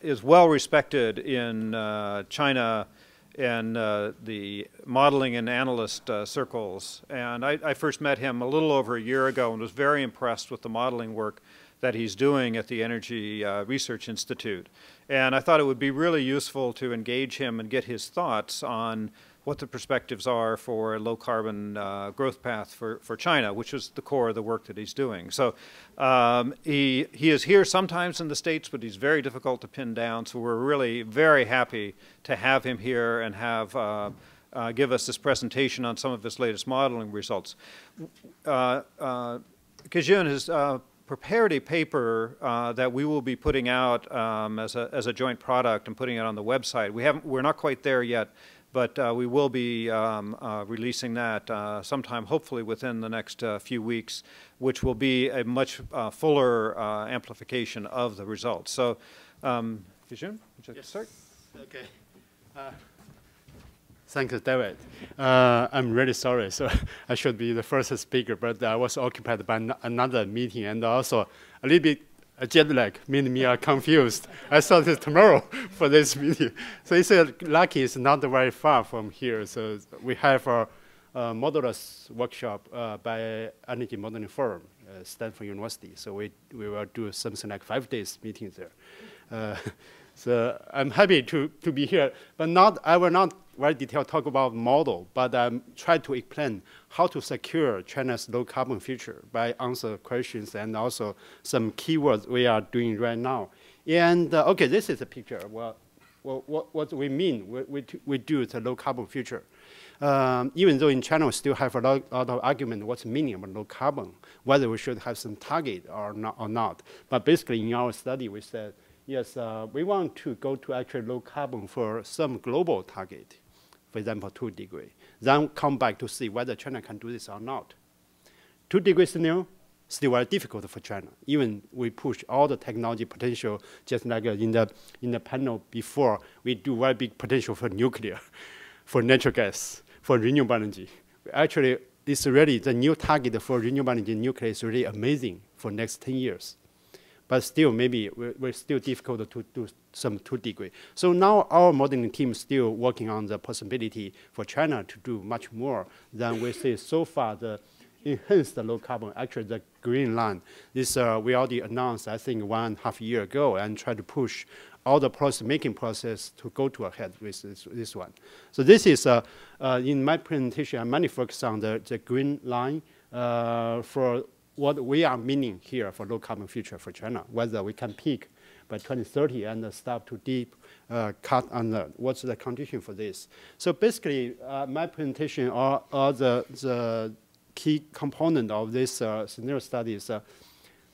is well respected in China and the modeling and analyst circles. And I first met him a little over a year ago and was very impressed with the modeling work that he's doing at the Energy Research Institute. And I thought it would be really useful to engage him and get his thoughts on what the perspectives are for a low-carbon growth path for China, which is the core of the work that he's doing. So he is here sometimes in the States, but he's very difficult to pin down. So we're really very happy to have him here and have give us this presentation on some of his latest modeling results. Keyn has prepared a paper that we will be putting out as a joint product and putting it on the website. We're not quite there yet, but we will be releasing that sometime, hopefully within the next few weeks, which will be a much fuller amplification of the results. So, Keyn, would you like to start? Okay. Thank you, David. I'm really sorry. So I should be the first speaker, but I was occupied by another meeting, and also a little bit jet lag made me confused. I thought it's tomorrow for this meeting. So it's lucky it's not very far from here. So we have a modelers workshop by energy modeling firm, Stanford University. So we will do something like 5 days meeting there. So I'm happy to be here, but I will not very detailed talk about model, but try to explain how to secure China's low carbon future by answer questions and also some keywords we are doing right now. And okay, this is a picture. Well, what we mean we do the low carbon future. Even though in China we still have a lot of argument what's the meaning of low carbon, whether we should have some target or not. But basically in our study we said, yes, we want to go to actually low carbon for some global target, for example, 2 degrees. Then come back to see whether China can do this or not. 2 degrees scenario, still very difficult for China. Even we push all the technology potential, just like in the panel before, we do very big potential for nuclear, for natural gas, for renewable energy. Actually, it's really the new target for renewable energy nuclear is really amazing for next 10 years. But still, maybe we're still difficult to do some 2 degrees. So now our modeling team is still working on the possibility for China to do much more than we see so far the enhanced low carbon, actually the green line. This we already announced, I think, 1.5 years ago, and try to push all the making process to go to ahead with this one. So this is, in my presentation, I mainly focus on the green line for what we are meaning here for low carbon future for China, whether we can peak by 2030 and start to deep cut on what's the condition for this. So basically, my presentation are the key component of this scenario study is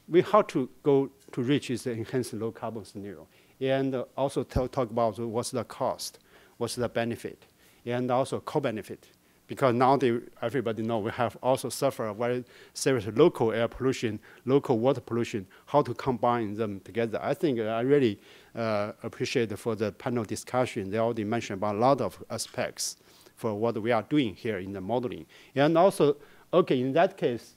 we have to go to reach this enhanced low carbon scenario, and also talk about what's the cost, what's the benefit, and also co-benefit. Because now everybody knows we have also suffered a very serious local air pollution, local water pollution, how to combine them together. I think I really appreciate for the panel discussion. They already mentioned about a lot of aspects for what we are doing here in the modeling. And also, okay, in that case,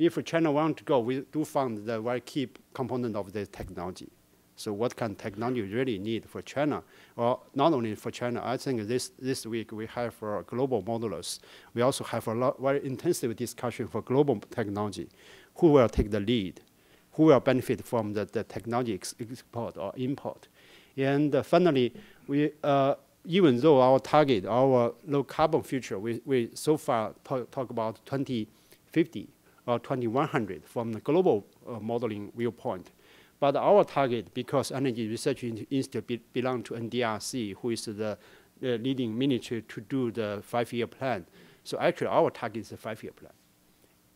if China wants to go, we do find the very key component of the technology. So what kind of technology we really need for China? Well, not only for China, I think this week we have for global modelers. We also have a very intensive discussion for global technology. Who will take the lead? Who will benefit from the technology export or import? And finally, we, even though our target, our low carbon future, we so far talk about 2050 or 2100 from the global modeling viewpoint. But our target, because Energy Research Institute belongs to NDRC, who is the leading ministry to do the 5-year plan. So actually, our target is a 5-year plan.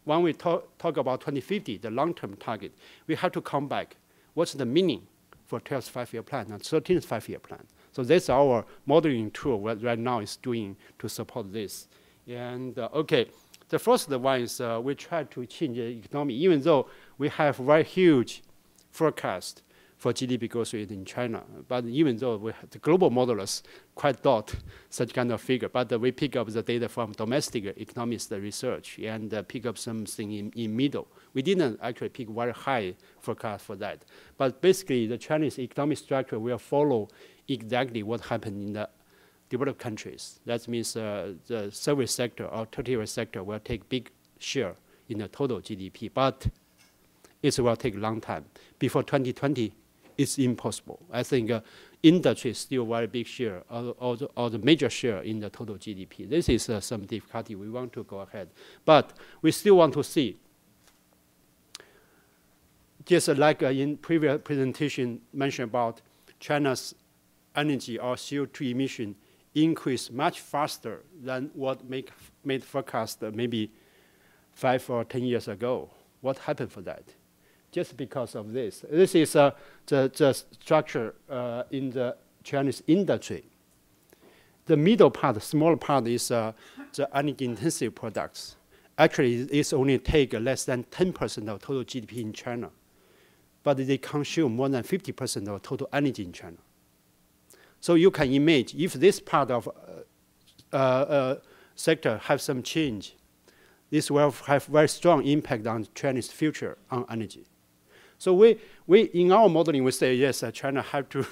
When we talk about 2050, the long-term target, we have to come back. What's the meaning for 12th 5-year plan and 13th 5-year plan? So that's our modeling tool right now is doing to support this. And okay, the first one is we try to change the economy, even though we have very huge forecast for GDP growth rate in China. But even though the global modelers quite doubt such kind of figure, but we pick up the data from domestic economics research and pick up something in middle. We didn't actually pick very high forecast for that. But basically, the Chinese economic structure will follow exactly what happened in the developed countries. That means the service sector or tertiary sector will take big share in the total GDP, but it will take a long time. Before 2020, it's impossible. I think industry is still very big share, or the major share in the total GDP. This is some difficulty. We want to go ahead. But we still want to see, just like in previous presentation mentioned about China's energy or CO2 emission increase much faster than what made forecast maybe 5 or 10 years ago. What happened for that? Just because of this. This is the structure in the Chinese industry. The middle part, the small part, is the energy-intensive products. Actually, it's only take less than 10% of total GDP in China, but they consume more than 50% of total energy in China. So you can imagine if this part of sector have some change, this will have very strong impact on China's future on energy. So we in our modeling, we say, yes, China have to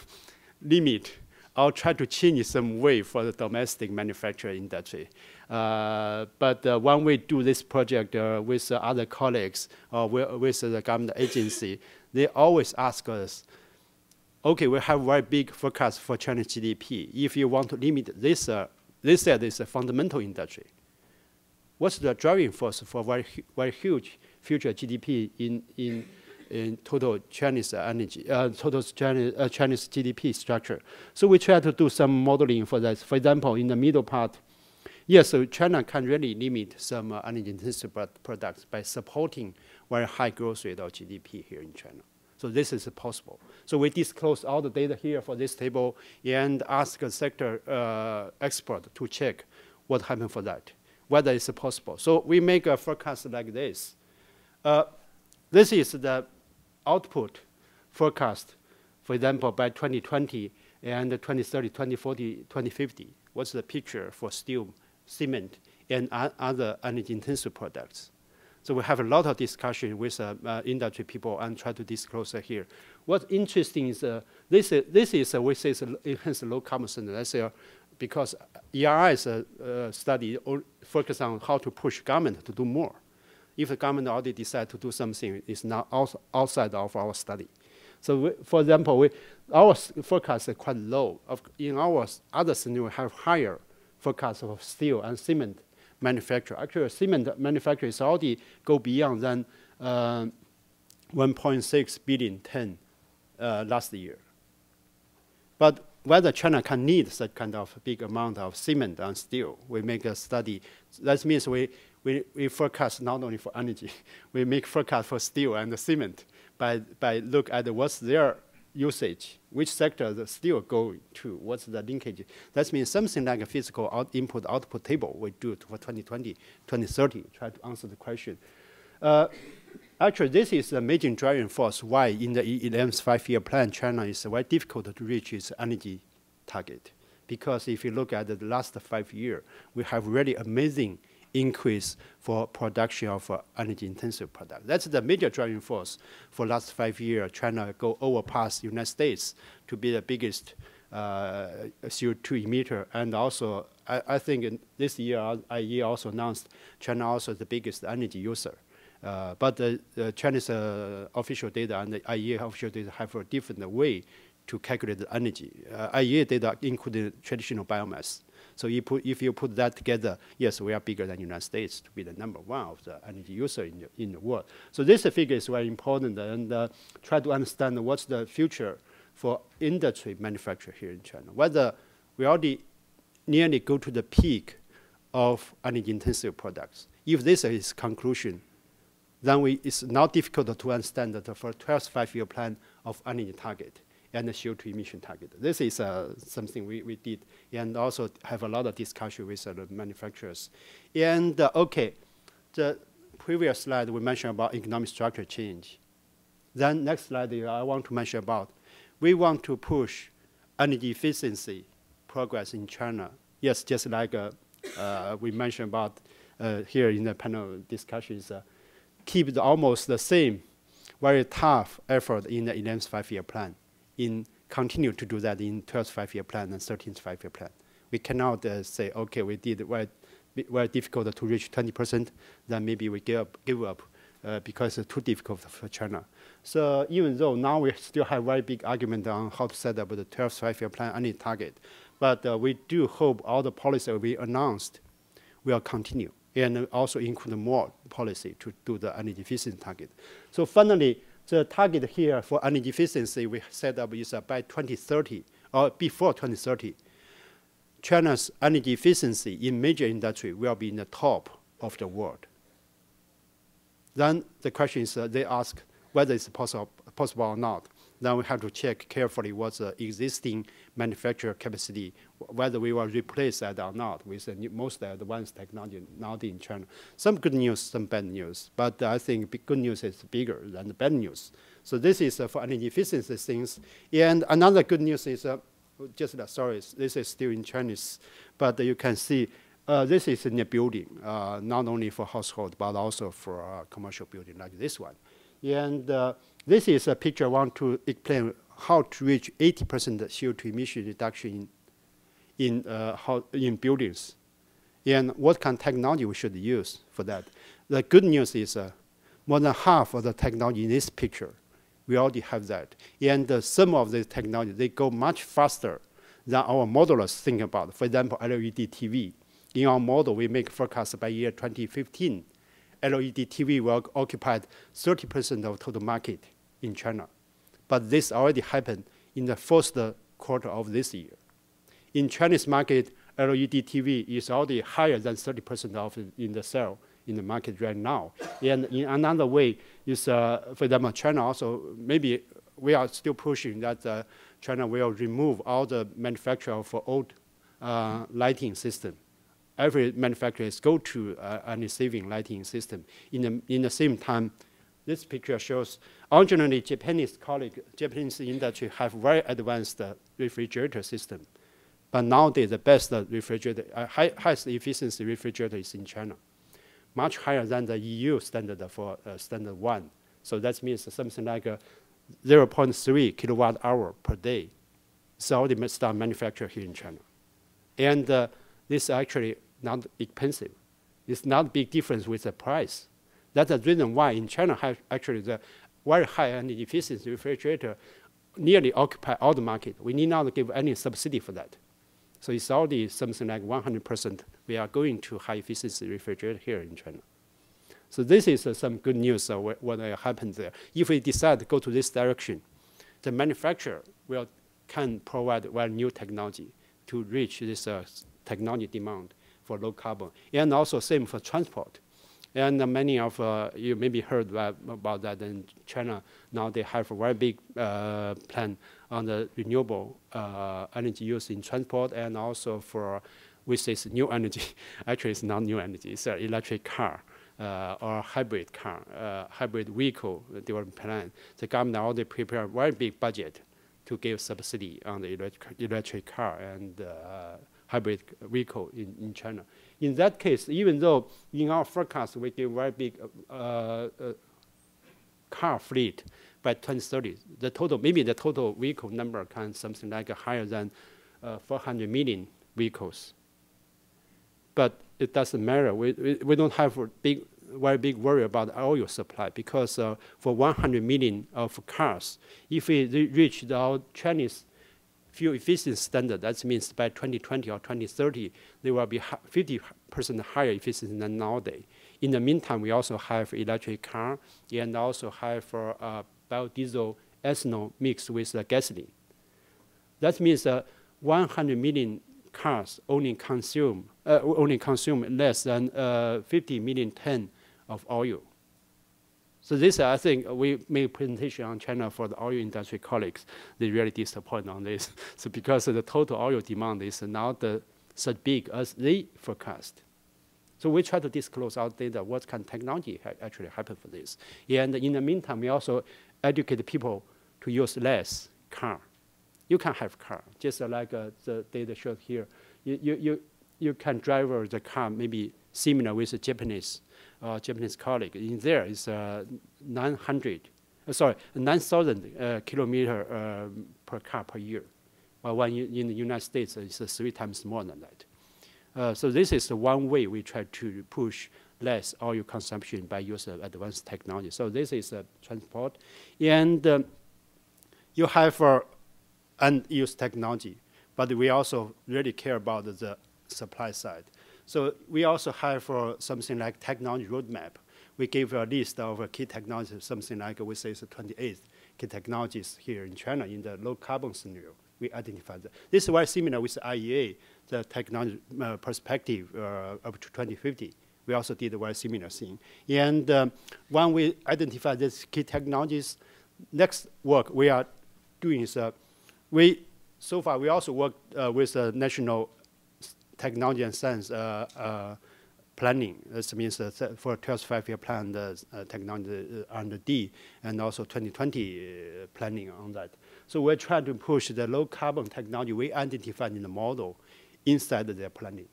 limit or try to change some way for the domestic manufacturing industry. But when we do this project with other colleagues or with the government agency, they always ask us, okay, we have very big forecast for Chinese GDP. If you want to limit this, they said it's a fundamental industry. What's the driving force for very huge future GDP in total Chinese energy, total Chinese GDP structure? So we try to do some modeling for that. For example, in the middle part, yes, so China can really limit some energy-intensive products by supporting very high growth rate of GDP here in China. So this is possible. So we disclose all the data here for this table and ask a sector expert to check what happened for that, whether it's possible. So we make a forecast like this. This is the output forecast, for example, by 2020 and 2030, 2040, 2050. What's the picture for steel, cement, and other energy-intensive products? So we have a lot of discussion with industry people and try to disclose here. What's interesting is this is we say it's enhanced low carbon standard. That's because ERI's study focus on how to push government to do more. If the government already decide to do something, it's not outside of our study. So for example, our forecast is quite low. In our other scenario, we have higher forecast of steel and cement manufacture. Actually, cement manufacture is already go beyond than 1.6 billion ton last year. But whether China can need such kind of big amount of cement and steel, we make a study. That means we forecast not only for energy, we make forecast for steel and the cement by look at what's their usage, which sector the steel go to, what's the linkage. That means something like a physical input-output table we do for 2020, 2030, try to answer the question. Actually, this is a major driving force why in the 11th five-year plan, China is very difficult to reach its energy target. Because if you look at the last 5 years, we have really amazing increase for production of energy-intensive products. That's the major driving force for last 5 years. China go overpass United States to be the biggest CO2 emitter. And also, I think this year, IEA also announced China also the biggest energy user. But the Chinese official data and the IEA official data have a different way to calculate the energy. IEA data included traditional biomass. So if you put that together, yes, we are bigger than the United States to be the #1 of the energy user in the world. So this figure is very important, and try to understand what's the future for industry manufacture here in China. Whether we already nearly go to the peak of energy-intensive products. If this is conclusion, then it's now difficult to understand that for 12th five-year plan of energy target and the CO2 emission target. This is something we did, and also have a lot of discussion with the manufacturers. And okay, the previous slide we mentioned about economic structure change. Then next slide I want to mention about, we want to push energy efficiency progress in China. Yes, just like we mentioned about here in the panel discussions, keep almost the same very tough effort in the 11th five-year plan, continue to do that in 12th five-year plan and 13th five-year plan. We cannot say, okay, we did very difficult to reach 20%, then maybe we give up because it's too difficult for China. So even though now we still have very big argument on how to set up the 12th five-year plan any target, but we do hope all the policy we announced will continue and also include more policy to do the energy efficiency target. So finally, the target here for energy efficiency we set up is by 2030 or before 2030. China's energy efficiency in major industry will be in the top of the world. Then the question is, they ask whether it's possible or not. Then we have to check carefully what's the existing manufacturer capacity, whether we will replace that or not with the most advanced technology now in China. Some good news, some bad news. But I think good news is bigger than the bad news. So this is for energy efficiency things. And another good news is, sorry, this is still in Chinese, but you can see this is in a building, not only for household, but also for commercial building like this one. And this is a picture I want to explain how to reach 80% CO2 emission reduction in buildings, and what kind of technology we should use for that. The good news is more than half of the technology in this picture, we already have that. And some of the technology, they go much faster than our modelers think about. For example, LED TV. In our model, we make forecast by year 2015. LED TV will occupy 30% of total market in China. But this already happened in the first quarter of this year. In Chinese market, LED TV is already higher than 30% of in the sale in the market right now. And in another way is, for example, China also, maybe we are still pushing that China will remove all the manufacturer for old lighting system. Every manufacturer is go to a saving lighting system. In the same time, this picture shows originally Japanese industry have very advanced refrigerator system. But nowadays, the best refrigerator, highest efficiency refrigerator is in China, much higher than the EU standard for standard 1. So that means something like 0.3 kilowatt hour per day. It's already start manufactured here in China. And this is actually not expensive. It's not a big difference with the price. That's the reason why in China have actually the very high energy efficiency refrigerator nearly occupy all the market. We need not give any subsidy for that. So it's already something like 100% we are going to high efficiency refrigerator here in China. So this is some good news what happened there. If we decide to go to this direction, the manufacturer can provide new technology to reach this technology demand for low carbon. And also same for transport. And many of you maybe heard about that in China. Now they have a very big plan on the renewable energy use in transport, and also for, we say it's new energy. Actually, it's not new energy. It's an electric car or hybrid car, hybrid vehicle development plan. The government already prepared a very big budget to give subsidy on the electric car and hybrid vehicle in China. In that case, even though in our forecast we give very big car fleet by 2030, maybe the total vehicle number can something like higher than 400 million vehicles. But it doesn't matter. We don't have a very big worry about oil supply, because for 100 million of cars, if we reach our Chinese fuel efficiency standard, that means by 2020 or 2030, there will be 50% higher efficiency than nowadays. In the meantime, we also have electric car and also have biodiesel ethanol mixed with gasoline. That means 100 million cars only consume less than 50 million tons of oil. So this, I think, we made a presentation on China for the oil industry colleagues. They really disappointed on this. So because the total oil demand is not so big as they forecast. So we try to disclose our data, what kind of technology actually happened for this. And in the meantime, we also educate people to use less car. You can have car, just like the data showed here. You can drive the car maybe similar with a Japanese colleague. In there is 9,000 kilometer per car per year. While in the United States, it's 3 times more than that. So this is one way we try to push less oil consumption by use of advanced technology. So this is transport. And you have unused technology, but we also really care about the supply side. So we also have something like technology roadmap. We gave a list of key technologies, something like we say it's 28 key technologies here in China in the low carbon scenario. We identified that. This is very similar with IEA, the technology perspective up to 2050. We also did a very similar thing. And when we identify these key technologies, next work we are doing is so far we also work with the National Technology and Science planning. This means for 12th five-year plan, the technology R&D, and also 2020 planning on that. So we're trying to push the low carbon technology we identified in the model inside their planning.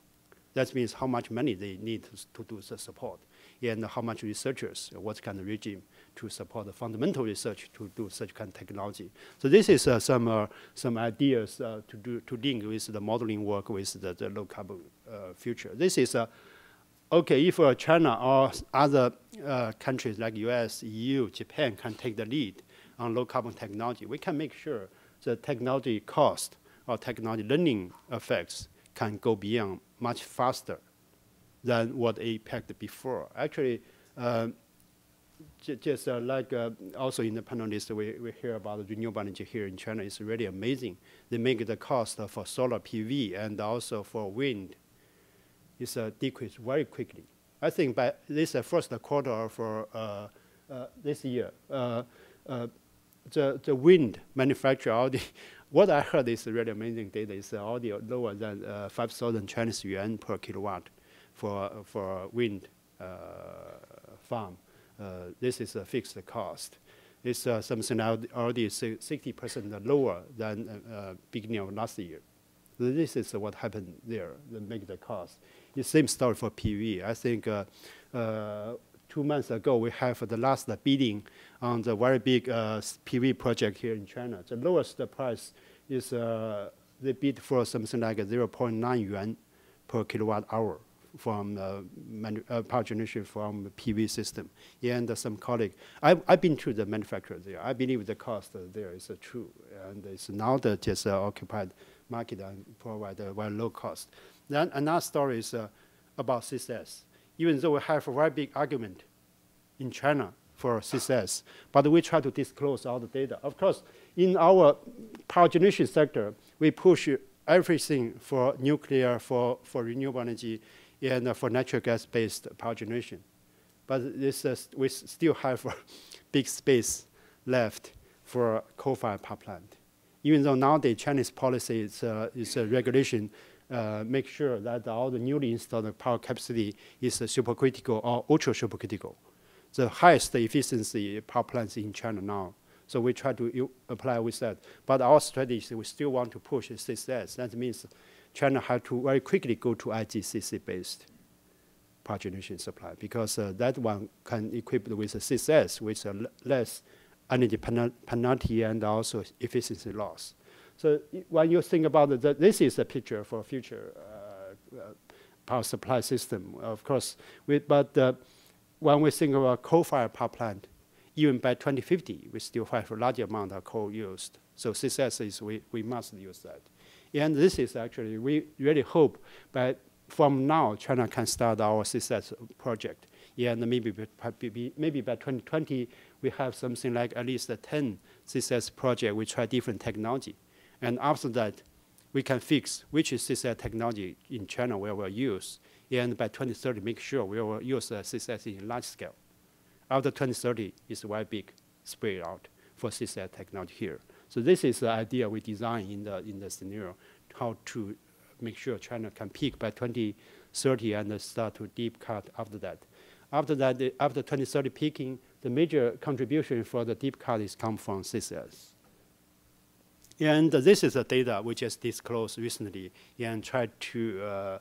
That means how much money they need to do the support, and how much researchers, what kind of regime to support the fundamental research to do such kind of technology. So this is some ideas to link with the modeling work with the low carbon future. This is okay, if China or other countries like US, EU, Japan can take the lead on low carbon technology, we can make sure the technology cost or technology learning effects can go beyond much faster than what APEC before. Actually, just like also in the panelists, we hear about renewable energy here in China. It's really amazing. They make the cost for solar PV and also for wind is decreased very quickly. I think by this first quarter for this year, the wind manufacturer, what I heard is really amazing data, is already lower than 5,000 Chinese yuan per kilowatt for wind farm. This is a fixed cost. It's something already 60% lower than beginning of last year. So this is what happened there that make the cost. The same story for PV. I think 2 months ago, we have the last bidding on the very big PV project here in China. The lowest price is they bid for something like 0.9 yuan per kilowatt hour from power generation from PV system. And some colleague, I've been to the manufacturer there. I believe the cost there is true. And it's now just occupied market and provide a very low cost. Then another story is about CSIS. Even though we have a very big argument in China for CSIS, but we try to disclose all the data. Of course, in our power generation sector, we push everything for nuclear, for renewable energy, and for natural gas-based power generation. But this we still have big space left for coal-fired power plant. Even though nowadays Chinese policy is a regulation make sure that all the newly installed power capacity is supercritical or ultra supercritical, the highest efficiency power plants in China now. So we try to apply with that. But our strategy is we still want to push CSIS. That means China has to very quickly go to IGCC-based power generation supply, because that one can equip with a CSIS with less energy penalty and also efficiency loss. So when you think about it, this is a picture for future power supply system, of course. But when we think about coal-fired power plant, even by 2050, we still have a large amount of coal used. So CSIS is we must use that. And this is actually, we really hope that from now, China can start our CSIS project. And maybe by 2020, we have something like at least 10 CSIS projects. We try different technology. And after that, we can fix which is CSIS technology in China we will use. And by 2030, make sure we will use CSIS in large scale. After 2030, it's a very big spread out for CSIS technology here. So this is the idea we design in the scenario, how to make sure China can peak by 2030 and start to deep cut after that. After that, after 2030 peaking, the major contribution for the deep cut is come from CSIS. And this is the data we just disclosed recently and tried to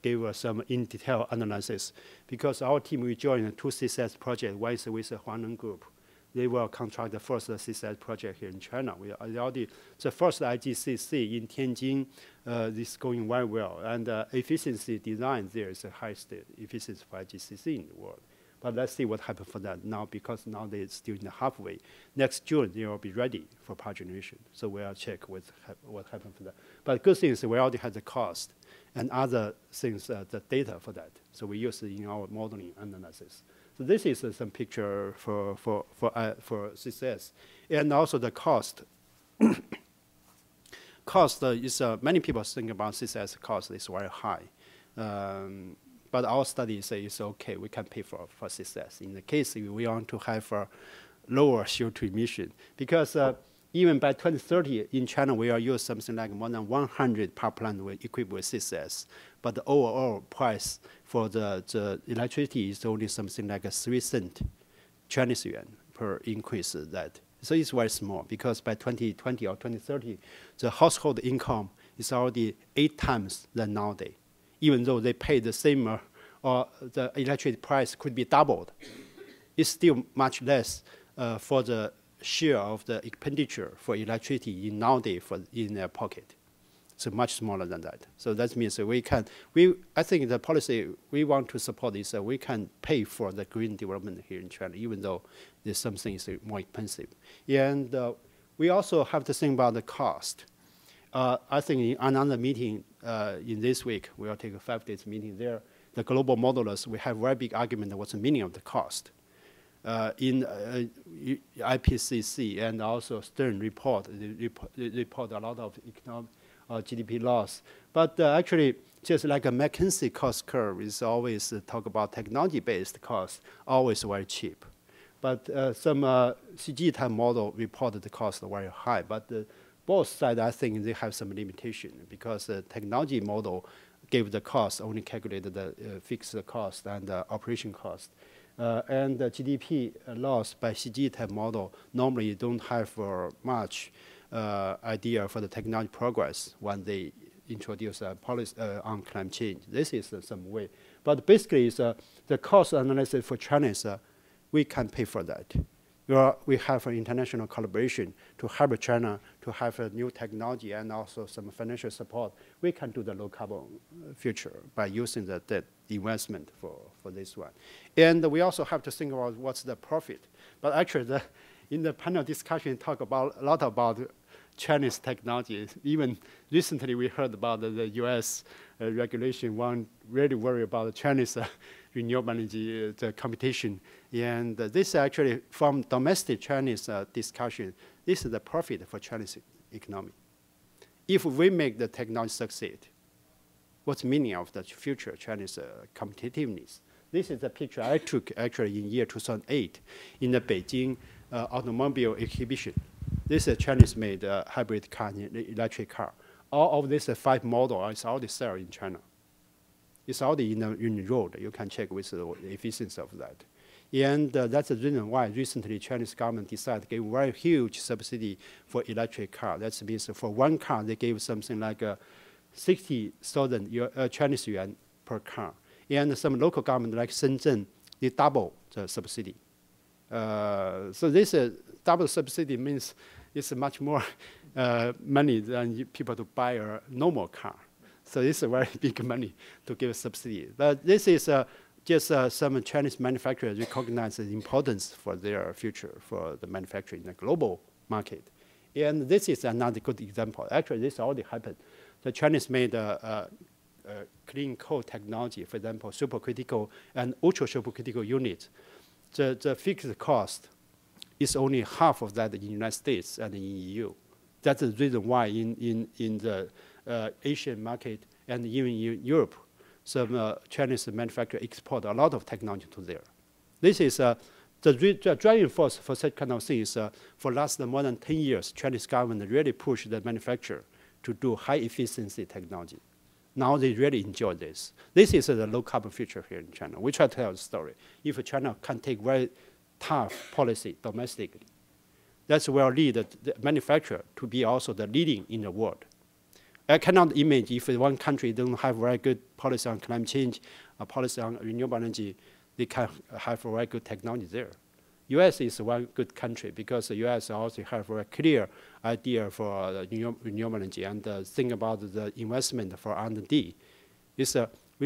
give some in-detail analysis. Because our team, we joined two CSIS projects. One is with the Huangnan Group. They will contract the first CSIS project here in China. We already, the first IGCC in Tianjin is going very well. And efficiency design there is the highest efficiency for IGCC in the world. But let's see what happens for that now, because now they're still in the halfway. Next June, they will be ready for power generation. So we'll check what happens for that. But the good thing is we already have the cost and other things, the data for that. So we use it in our modeling analysis. So this is some picture for CSIS. And also the cost. Cost is, many people think about CSIS cost is very high. But our study say it's okay, we can pay for CSIS. In the case we want to have a lower CO2 emission, because even by 2030 in China, we are use something like more than 100 power plant equipped with CSIS. But the overall price for the electricity is only something like a 3 cent Chinese yuan per increase that. So it's very small, because by 2020 or 2030, the household income is already 8 times than nowadays. Even though they pay the same, or the electricity price could be doubled, it's still much less for the share of the expenditure for electricity in nowadays in their pocket. So much smaller than that. So that means that I think the policy we want to support is that we can pay for the green development here in China, even though there's something is more expensive. And we also have to think about the cost. I think in another meeting in this week, we'll take a 5-day meeting there. The global modelers, we have a very big argument of what's the meaning of the cost. In IPCC and also Stern report, they report a lot of economic GDP loss. But actually, just like a McKinsey cost curve is always talk about technology-based cost, always very cheap. But some CG type model reported the cost very high. But both sides, I think they have some limitation, because the technology model gave the cost, only calculated the fixed cost and the operation cost. And the GDP loss by CG type model normally don't have much idea for the technology progress when they introduce a policy on climate change. This is some way. But basically, the cost analysis for China is we can pay for that. We have an international collaboration to help China to have a new technology and also some financial support. We can do the low carbon future by using the investment for this one. And we also have to think about what's the profit. But actually, in the panel discussion, talk about a lot about Chinese technology. Even recently, we heard about the U.S. Regulation. One really worry about the Chinese renewable energy the competition. And this actually, from domestic Chinese discussion, this is the profit for Chinese economy. If we make the technology succeed, what's the meaning of the future Chinese competitiveness? This is a picture I took actually in year 2008 in the Beijing automobile exhibition. This is a Chinese-made hybrid car, electric car. All of these 5 models is already sold in China. It's already in the road. You can check with the efficiency of that. And that's the reason why recently Chinese government decided to give very huge subsidy for electric car. That means for one car, they gave something like 60,000 Chinese yuan per car. And some local government like Shenzhen, they double the subsidy. So this double subsidy means it's much more money than people to buy a normal car. So it's a very big money to give a subsidy. But this is just some Chinese manufacturers recognize the importance for their future for the manufacturing in the global market. And this is another good example. Actually, this already happened. The Chinese made clean coal technology, for example, supercritical and ultra supercritical units. The fixed cost is only half of that in the United States and in the EU. That's the reason why in the Asian market and even in Europe, some Chinese manufacturers export a lot of technology to there. This is the driving force for such kind of things. For last more than 10 years, Chinese government really pushed the manufacturer to do high efficiency technology. Now they really enjoy this. This is the low carbon future here in China. We try to tell the story. If China can take very tough policy domestically. That will lead the manufacturer to be also the leading in the world. I cannot imagine if one country don't have very good policy on climate change, a policy on renewable energy, they can have a very good technology there. US is one good country because the US also have a clear idea for renewable energy and think about the investment for R&D. We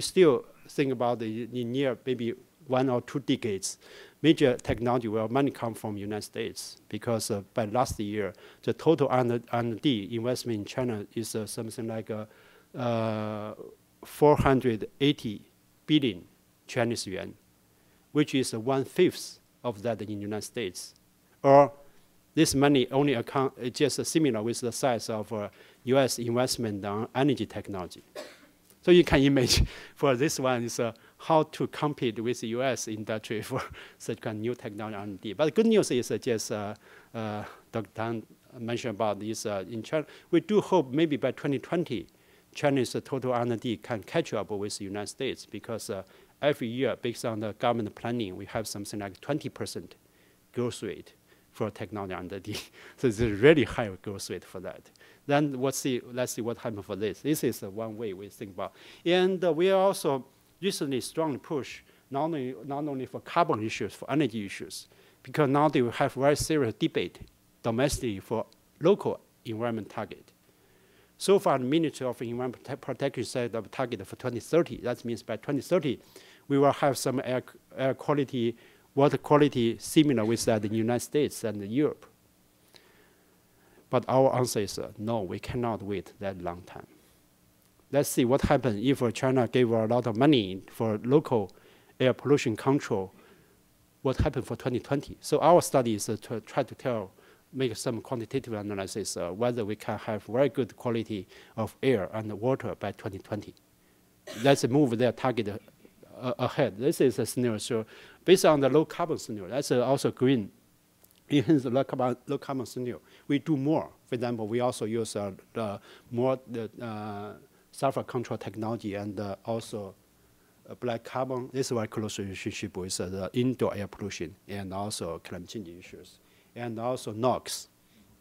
still think about in near maybe 1 or 2 decades, major technology will money come from United States because by last year, the total R&D investment in China is something like 480 billion Chinese yuan, which is 1/5 of that in the United States. Or this money only account just similar with the size of US investment on energy technology. So you can imagine for this one is how to compete with the US industry for such kind of new technology R&D. But the good news is just Dr. Tan mentioned about this in China. We do hope maybe by 2020, China's total R&D can catch up with the United States because every year, based on the government planning, we have something like 20% growth rate for technology R&D. So it's a really high growth rate for that. Then let's see what happens for this. This is one way we think about. And we are also recently strongly push not only for carbon issues, for energy issues, because now they will have very serious debate domestically for local environment target. So far, the Ministry of Environment Protection set a target for 2030. That means by 2030, we will have some air quality, water quality similar with that in the United States and Europe. But our answer is no, we cannot wait that long time. Let's see what happens if China gave a lot of money for local air pollution control, what happens for 2020. So our study is to try to make some quantitative analysis whether we can have very good quality of air and water by 2020. Let's move their target ahead. This is a scenario. So based on the low carbon scenario, that's also green. In the low carbon scenario, we do more. For example, we also use more sulfur control technology and also black carbon. This is a very close relationship with the indoor air pollution and also climate change issues, and also NOx,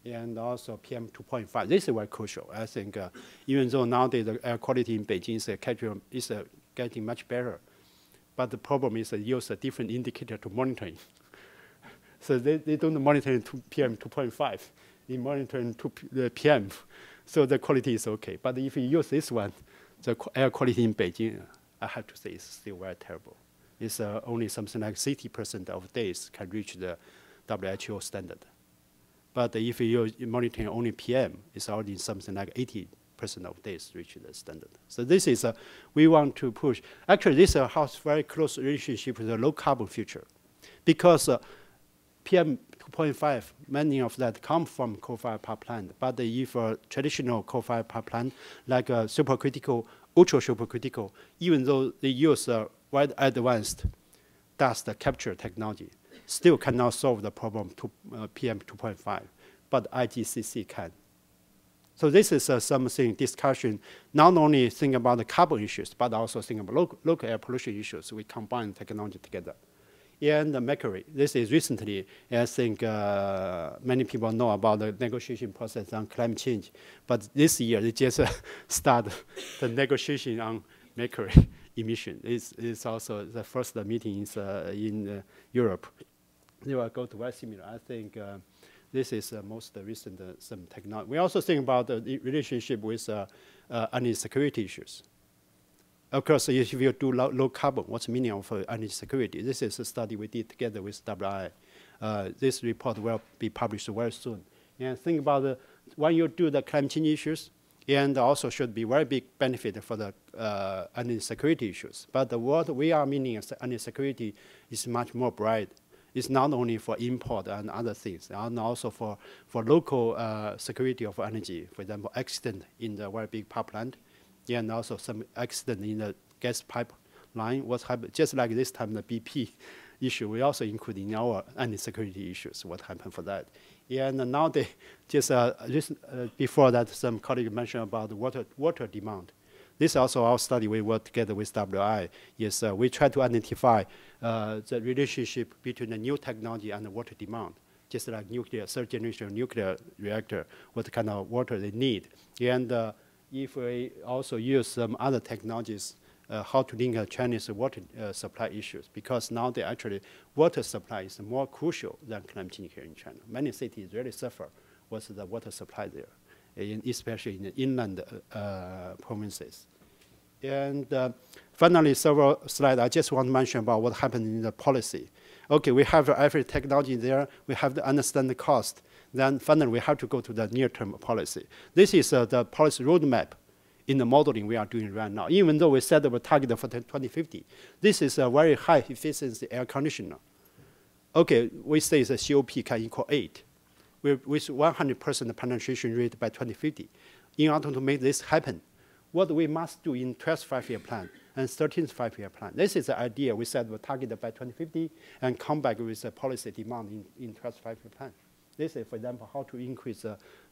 and also PM 2.5. This is very crucial. I think even though nowadays the air quality in Beijing is getting much better, but the problem is they use a different indicator to monitoring. So they don't monitor PM 2.5. They monitor the PM. So the quality is okay. But if you use this one, the air quality in Beijing, I have to say, is still very terrible. It's only something like 60% of days can reach the WHO standard. But if you monitor only PM, it's already something like 80% of days reach the standard. So this is, we want to push. Actually, this has very close relationship with the low carbon future. Because PM 2.5, many of that come from coal-fired power plant. But if a traditional coal-fired power plant, like a supercritical, ultra-supercritical, even though they use wide advanced dust capture technology, still cannot solve the problem to PM 2.5. But IGCC can. So this is something discussion, not only think about the carbon issues, but also think about local air pollution issues. We combine technology together. And mercury. This is recently, I think many people know about the negotiation process on climate change. But this year, they just start the negotiation on mercury emission. It's also the first meeting in Europe. They will go to very similar. I think this is most recent some technology. We also think about the relationship with energy security issues. Of course, if you do low carbon, what's the meaning of energy security? This is a study we did together with WI. This report will be published very soon. And think about when you do the climate change issues, and also should be very big benefit for the energy security issues. But what we are meaning as energy security is much more broad. It's not only for import and other things, and also for local security of energy. For example, accident in the very big power plant, and also some accident in the gas pipeline. What happened? Just like this time, the BP issue, we also include in our energy security issues. What happened for that? And now they just before that, some colleague mentioned about the water demand. This is also our study. We work together with WI. Yes, we try to identify the relationship between the new technology and the water demand, just like nuclear, third generation nuclear reactor, what kind of water they need. And if we also use some other technologies, how to link Chinese water supply issues, because now they actually water supply is more crucial than climate change here in China. Many cities really suffer with the water supply there, especially in the inland provinces. And finally, several slides, I just want to mention about what happened in the policy. Okay, we have every technology there. We have to understand the cost. Then finally, we have to go to the near-term policy. This is the policy roadmap in the modeling we are doing right now. Even though we set up a target for 2050, this is a very high efficiency air conditioner. Okay, we say the COP can equal 8 with 100% penetration rate by 2050. In order to make this happen, what we must do in 12th five-year plan and 13th five-year plan. This is the idea. We set a target by 2050 and come back with a policy demand in 12th five-year plan. This is, for example, how to increase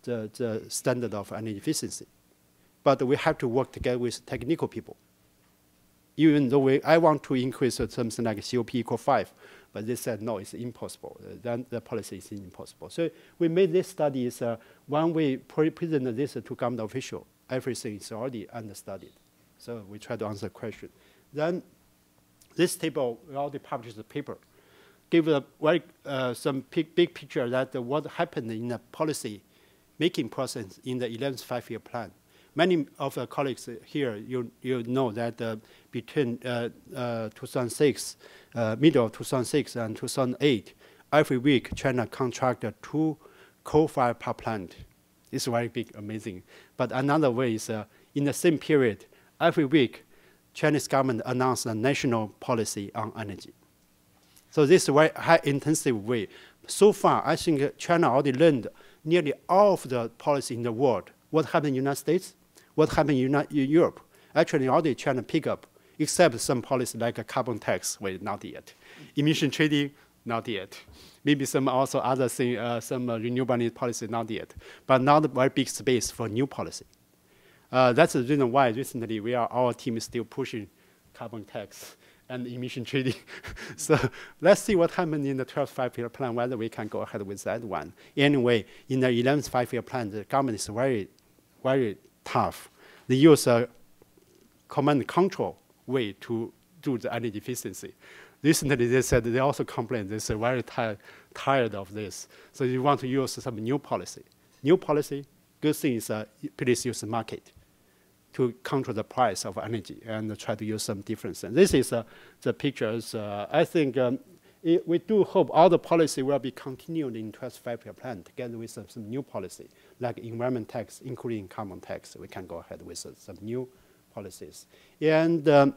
the standard of energy efficiency. But we have to work together with technical people. Even though I want to increase something like COP equal 5, but they said, no, it's impossible. Then the policy is impossible. So we made this study when we present this to government official, everything is already understudied. So we try to answer the question. Then this table, we already published the paper, give some big picture that what happened in the policy making process in the 11th five-year plan. Many of the colleagues here, you know that between 2006, middle of 2006 and 2008, every week China contracted 2 coal-fired power plants. It's very big, amazing. But another way is in the same period, every week, Chinese government announced a national policy on energy. So this is a very high-intensive way. So far, I think China already learned nearly all of the policy in the world. What happened in the United States? What happened in Europe? Actually, already China pick up, except some policy like a carbon tax, well, not yet. Emission trading, not yet. Maybe some also other thing, some renewable energy policy, not yet. But now the very big space for new policy. That's the reason why recently our team is still pushing carbon tax and emission trading. So let's see what happens in the 12th five-year plan, whether we can go ahead with that one. Anyway, in the 11th five-year plan, the government is very, very tough. They use a command and control way to do the energy efficiency. Recently, they said they also complained they're very tired of this. So you want to use some new policy. New policy, good thing is please use the market to control the price of energy and try to use some difference. And this is the pictures. I think we do hope all the policy will be continued in 12th five-year plan together with some new policy, like environment tax, including carbon tax. We can go ahead with some new policies. And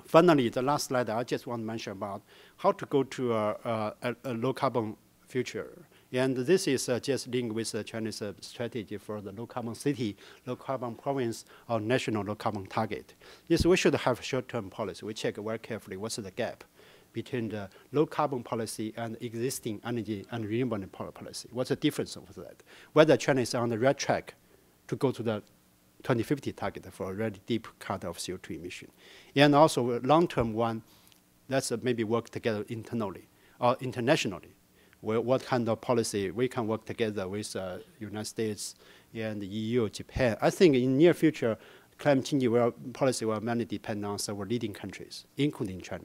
finally, the last slide, I just want to mention about how to go to a low-carbon future. And this is just linked with the Chinese strategy for the low-carbon city, low-carbon province, or national low-carbon target. Yes, we should have short-term policy. We check very carefully what's the gap between the low-carbon policy and existing energy and renewable energy policy. What's the difference of that? Whether China is on the right track to go to the 2050 target for a really deep cut of CO2 emission. And also a long-term one, let's maybe work together internally or internationally. What kind of policy we can work together with United States and the EU, Japan. I think in near future, climate change policy will mainly depend on several leading countries, including China.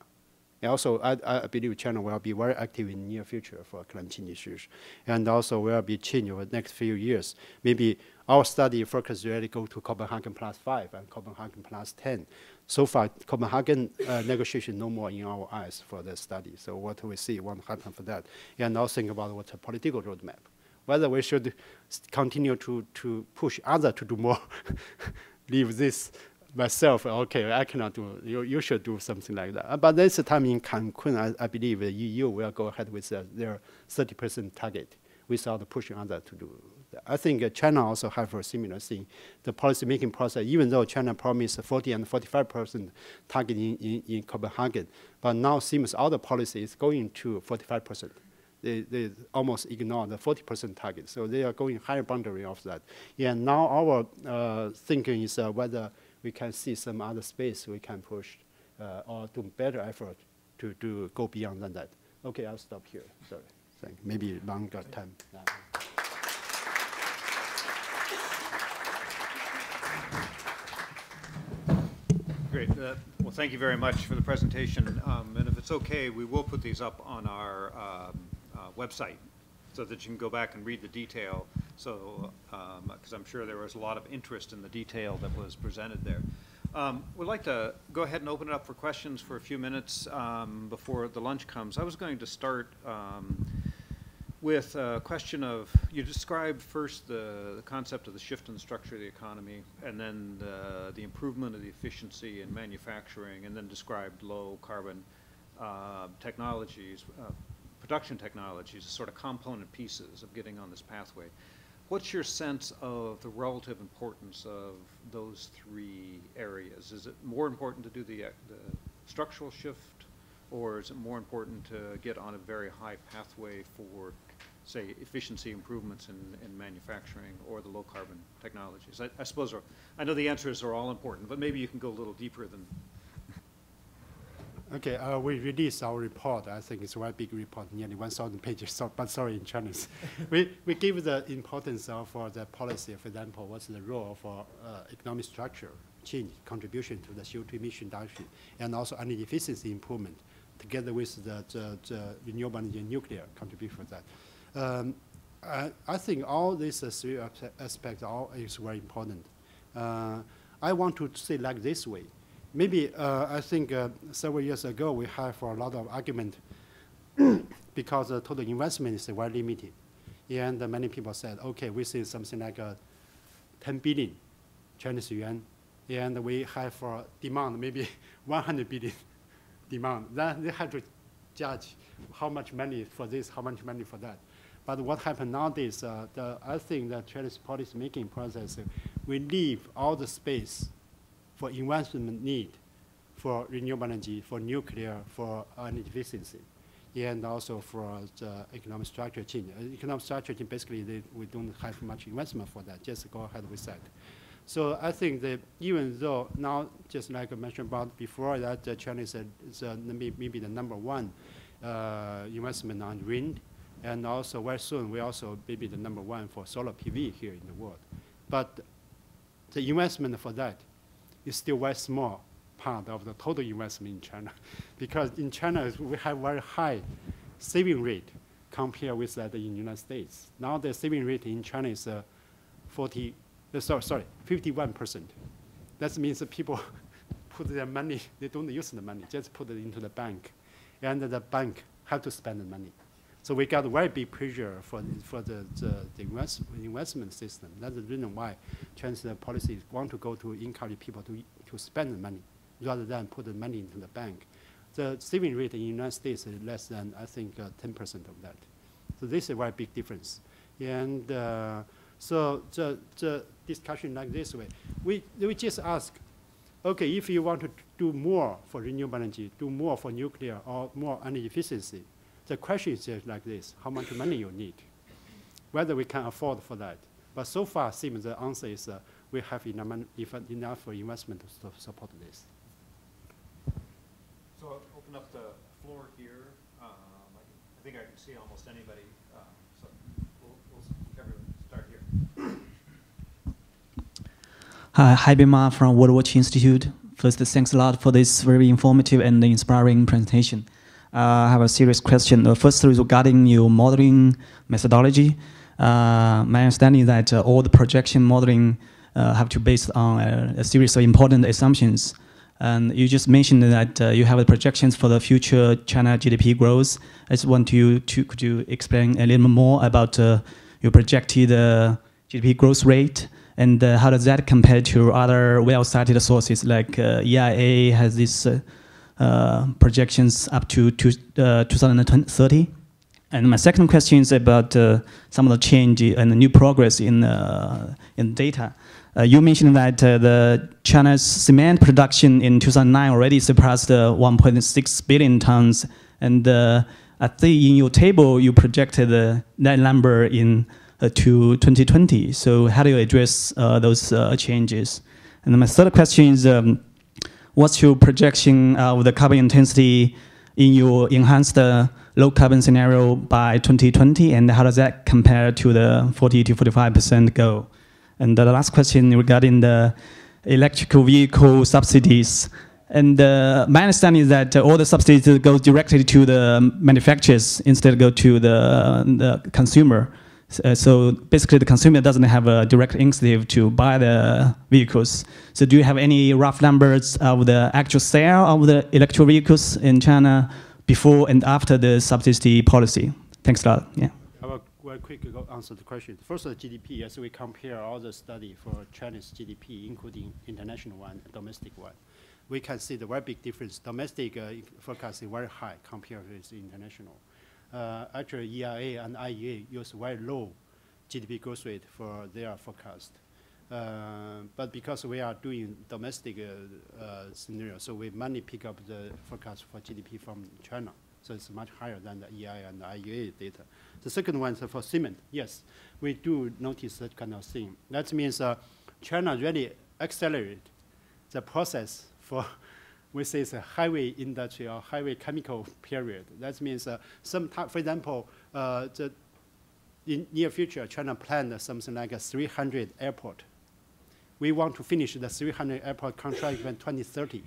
And also, I believe China will be very active in the near future for climate change issues. And also will be changed over the next few years. Maybe our study focus really go to Copenhagen +5 and Copenhagen +10. So far, Copenhagen negotiation no more in our eyes for the study. So what we see won't happen for that. And now think about what's a political roadmap. Whether we should continue to push others to do more, leave this myself, okay, I cannot do, you should do something like that. But this time in Cancun, I believe the EU will go ahead with their 30% target without pushing others to do that. I think China also have a similar thing. The policy making process, even though China promised 40 and 45% target in Copenhagen, but now seems all the policy is going to 45%. They almost ignore the 40% target. So they are going higher boundary of that. And now our thinking is whether we can see some other space we can push or do better effort to go beyond than that. Okay, I'll stop here. Sorry. Thank you. Maybe longer time now. Great. Well, thank you very much for the presentation. And if it's okay, we will put these up on our website so that you can go back and read the detail. So, because I'm sure there was a lot of interest in the detail that was presented there. We'd like to go ahead and open it up for questions for a few minutes before the lunch comes. I was going to start with a question of, you described first the concept of the shift in the structure of the economy, and then the improvement of the efficiency in manufacturing, and then described low carbon technologies, production technologies, sort of component pieces of getting on this pathway. What's your sense of the relative importance of those three areas? Is it more important to do the structural shift, or is it more important to get on a very high pathway for, say, efficiency improvements in manufacturing or the low carbon technologies? I suppose, I know the answers are all important, but maybe you can go a little deeper than. Okay, we released our report. I think it's a very big report, nearly 1,000 pages, so, but sorry in Chinese. we give the importance of the policy, for example, what's the role for economic structure change, contribution to the CO2 emission reduction, and also energy efficiency improvement, together with the renewable energy and nuclear contribution for that. I think all these three aspects is very important. I want to say like this way. Maybe I think several years ago we had for a lot of argument because the total investment is very limited. And many people said, okay, we see something like 10 billion Chinese yuan, and we have for demand maybe 100 billion demand. Then they have to judge how much money for this, how much money for that. But what happened nowadays, I think the Chinese policy making process, we leave all the space for investment need, for renewable energy, for nuclear, for energy efficiency, and also for the economic structure change. Economic structure change, basically, we don't have much investment for that. Just go ahead with that. So I think that even though now, just like I mentioned about before, that China is maybe the #1 investment on wind, and also very soon we also maybe the #1 for solar PV here in the world. But the investment for that is still very small part of the total investment in China, because in China we have very high saving rate compared with that in the United States. Now the saving rate in China is 51%. That means that people put their money, they don't use the money, just put it into the bank, and the bank have to spend the money. So we got very big pressure for the investment system. That's the reason why Chinese policies want to go to encourage people to spend the money rather than put the money into the bank. The saving rate in the United States is less than, I think, 10% of that. So this is a very big difference. And so the discussion like this way, we just ask, okay, if you want to do more for renewable energy, do more for nuclear or more energy efficiency, the question is just like this: how much money you need, whether we can afford for that. But so far, seems the answer is we have enough for investment to support this. So I'll open up the floor here. I think I can see almost anybody. So we'll start here. Hi, Bima from World Watch Institute. First, thanks a lot for this very informative and inspiring presentation. I have a serious question. First, regarding your modeling methodology. My understanding is that all the projection modeling have to based on a series of important assumptions. And you just mentioned that you have the projections for the future China GDP growth. I just want could you explain a little more about your projected GDP growth rate, and how does that compare to other well-cited sources like EIA has this projections up to 2030. And my second question is about some of the change and the new progress in data. You mentioned that the China's cement production in 2009 already surpassed 1.6 billion tons, and I think in your table you projected that number to 2020. So how do you address those changes? And then my third question is, what's your projection of the carbon intensity in your enhanced low carbon scenario by 2020, and how does that compare to the 40 to 45% goal? And the last question regarding the electrical vehicle subsidies. And my understanding is that all the subsidies go directly to the manufacturers instead of go to the consumer. So basically, the consumer doesn't have a direct incentive to buy the vehicles. So do you have any rough numbers of the actual sale of the electric vehicles in China before and after the subsidy policy? Thanks a lot. Yeah. I will very quickly answer the question. First, the GDP, as we compare all the study for Chinese GDP, including international one and domestic one, we can see the very big difference. Domestic forecast is very high compared with international. Actually, EIA and IEA use very low GDP growth rate for their forecast. But because we are doing domestic scenario, so we mainly pick up the forecast for GDP from China. So it's much higher than the EIA and the IEA data. The second one is for cement. Yes, we do notice that kind of thing. That means China really accelerate the process for, we say it's a highway industry or highway chemical period. That means for example, in near future, China planned something like a 300 airport. We want to finish the 300 airport contract in 2030.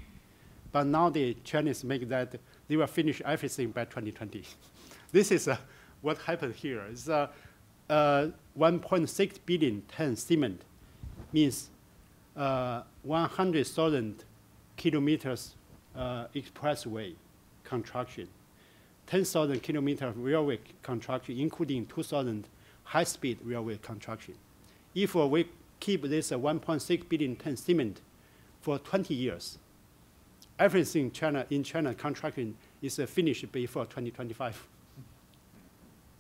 But now the Chinese make that they will finish everything by 2020. This is what happened here. It's 1.6 billion ton cement means 100,000 kilometers expressway construction, 10,000 kilometers railway construction, including 2,000 high-speed railway construction. If we keep this 1.6 billion ton cement for 20 years, everything in China construction is finished before 2025.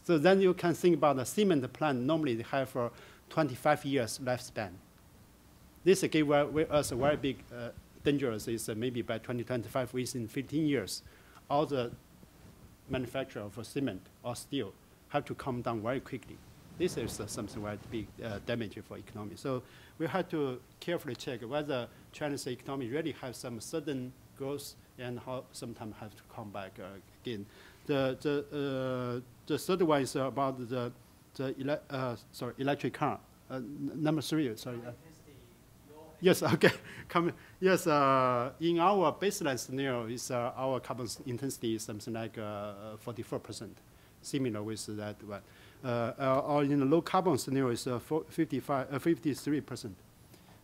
So then you can think about the cement plant. Normally they have 25 years lifespan. This gave us a very big dangerous is maybe by 2025, within 15 years, all the manufacturer for cement or steel have to come down very quickly. This is something very big damage for economy. So we have to carefully check whether China's economy really has some sudden growth and how sometimes have to come back again. The third one is about the electric car. Number three, sorry. Yes, okay. Yes, in our baseline scenario, is our carbon intensity is something like 44%, similar with that one. Or in the low carbon scenario, is 53%.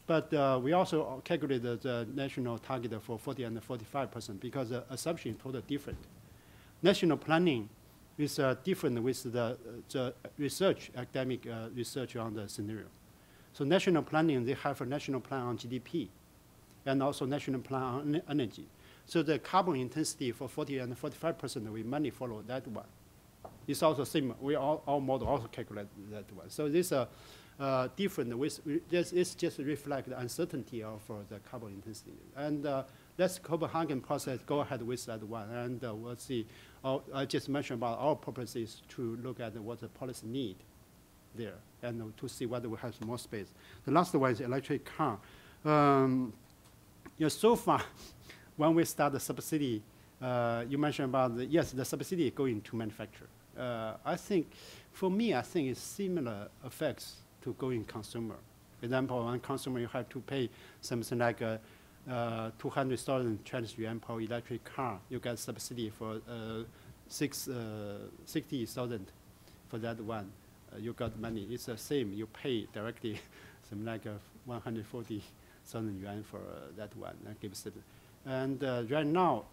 But we also calculated the national target for 40 and 45% because the assumption is totally different. National planning is different with the research, academic research on the scenario. So national planning, they have a national plan on GDP and also national plan on energy. So the carbon intensity for 40 and 45%, we mainly follow that one. It's also same, our model also calculate that one. So this different, this just reflect the uncertainty of the carbon intensity. And let's Copenhagen process, go ahead with that one. And we'll see, I just mentioned about our purpose is to look at what the policy need there and to see whether we have more space. The last one is electric car. So far, when we start the subsidy, you mentioned about, yes, the subsidy is going to manufacturer. I think, for me, I think it's similar effects to going consumer. For example, on consumer, you have to pay something like 200,000 Chinese yuan per electric car. You get subsidy for 60,000 for that one. You got money. It's the same. You pay directly something like 140,000 yuan for that one. That gives it. And right now,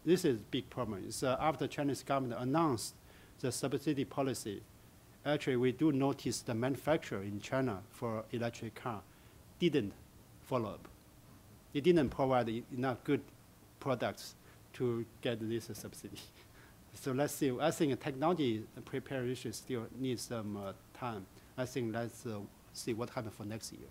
this is a big problem. It's after Chinese government announced the subsidy policy, actually we do notice the manufacturer in China for electric car didn't follow up. They didn't provide enough good products to get this subsidy. So let's see. I think technology preparation still needs some time. I think let's see what happens for next year.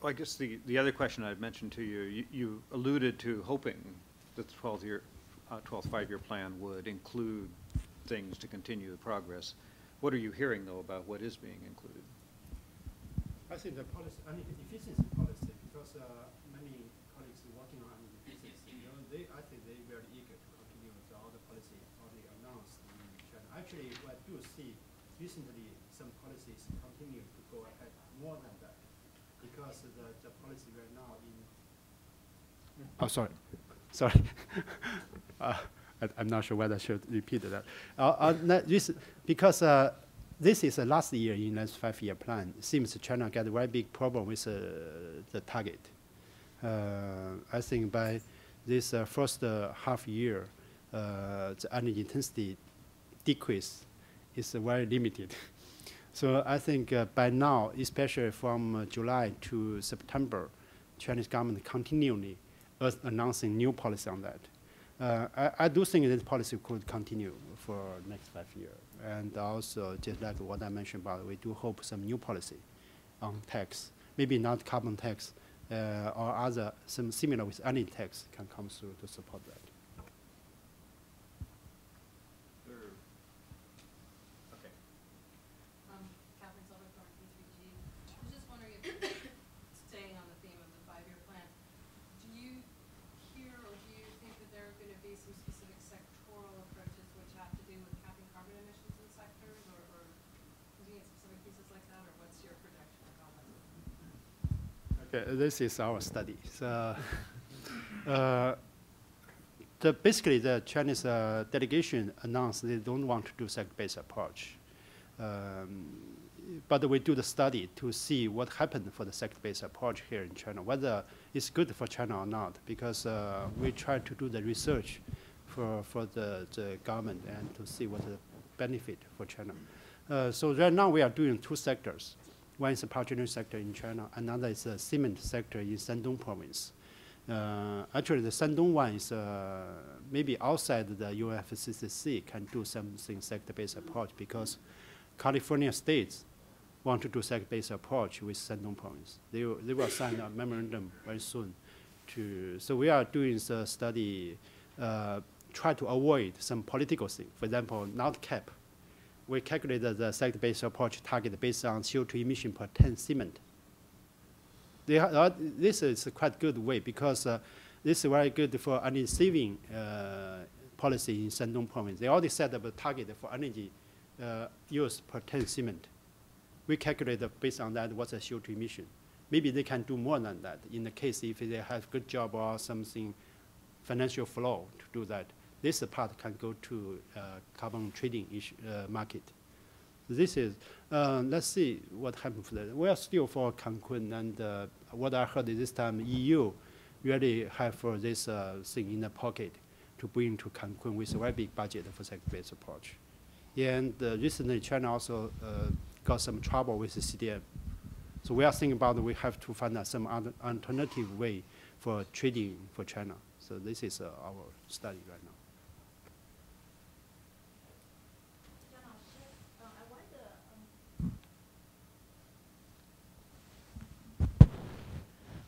Well, I guess the other question I mentioned to you, you alluded to hoping that the 12-year 12th five-year plan would include things to continue the progress. What are you hearing, though, about what is being included? I think the policy, efficiency policy, because many colleagues working on efficiency, I think they're very eager to continue with all the policy already announced in China. Actually, I do see recently some policies continue to go ahead more than that, because the policy right now in. Oh, sorry. I'm not sure whether I should repeat that. Because this is the last year in the 5-year plan. It seems China got a very big problem with the target. I think by this first half year, the energy intensity decrease is very limited. So I think by now, especially from July to September, Chinese government continually announcing new policy on that. I do think this policy could continue for next 5 years. And also, just like what I mentioned about, we do hope some new policy on tax, maybe not carbon tax or other, some similar with any tax can come through to support that. This is our study. So, basically, the Chinese delegation announced they don't want to do sector-based approach. But we do the study to see what happened for the sector-based approach here in China, whether it's good for China or not, because we try to do the research for the government and to see what the benefit for China. So right now we are doing 2 sectors. One is the power generation sector in China, another is the cement sector in Shandong province. Actually, the Shandong one is maybe outside the UFCCC can do something sector-based approach, because California states want to do sector-based approach with Shandong province. They will sign a memorandum very soon. So we are doing the study, try to avoid some political thing. For example, not cap. We calculated the sector-based approach target based on CO2 emission per ton cement. This is a quite good way, because this is very good for energy saving policy in Shandong province. They already set up a target for energy use per ton cement. We calculated based on that what's the CO2 emission. Maybe they can do more than that in the case if they have good job or something financial flow to do that. This part can go to carbon trading market. This is, let's see what happens for that. We are still for Cancun, and what I heard is this time EU really have for this thing in the pocket to bring to Cancun with a very big budget for sector-based approach. And recently China also got some trouble with the CDM. So we are thinking about we have to find out some other alternative way for trading for China. So this is our study right now.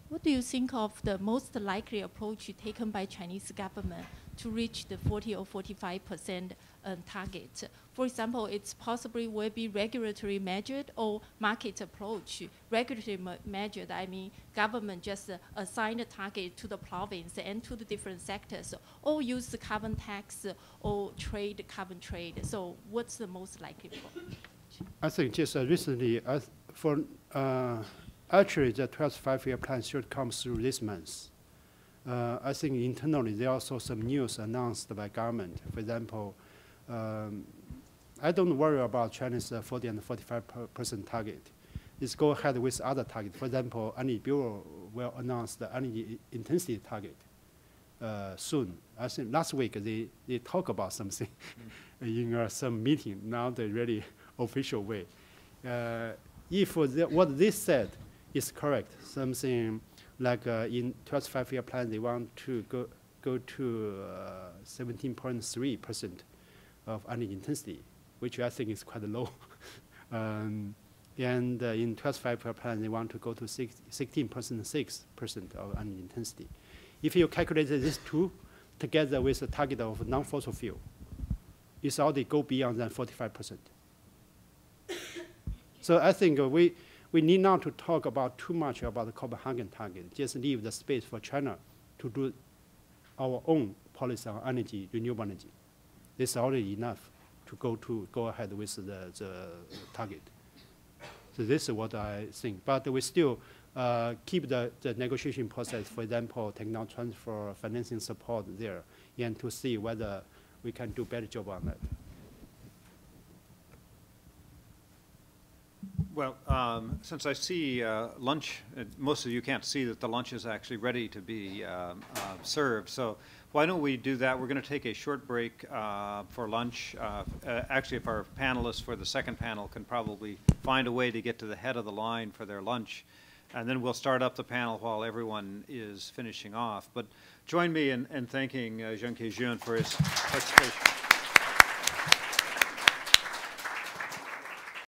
What do you think of the most likely approach taken by Chinese government to reach the 40 or 45% target? For example, it's possibly will be regulatory measured or market approach. Regulatory measured, I mean government just assign a target to the province and to the different sectors, or use the carbon tax or trade carbon trade. So what's the most likely approach? I think just recently, actually, the 12th five-year plan should come through this month. I think internally, there are also some news announced by government. For example, I don't worry about China's 40 and 45% target. It's go ahead with other target. For example, Energy Bureau will announce the energy intensity target soon. I think last week they talk about something in some meeting. Now they really official way. If what they said is correct, something like in 12th five-year plan, they want to go to 17.3% of energy intensity, which I think is quite low. And in 12th five-year plan, they want to go to 16.6% of energy intensity. If you calculate these two, together with the target of non-fossil fuel, it's already go beyond than 45%. So I think we need not to talk about too much about the Copenhagen target. Just leave the space for China to do our own policy on energy, renewable energy. This is already enough to go ahead with the target. So this is what I think. But we still keep the negotiation process, for example, technology transfer, financing support there, and to see whether we can do a better job on that. Well, since I see lunch, most of you can't see that the lunch is actually ready to be served. So why don't we do that? We're going to take a short break for lunch. Actually, if our panelists for the second panel can probably find a way to get to the head of the line for their lunch. And then we'll start up the panel while everyone is finishing off. But join me in thanking Zheng Keijun for his participation.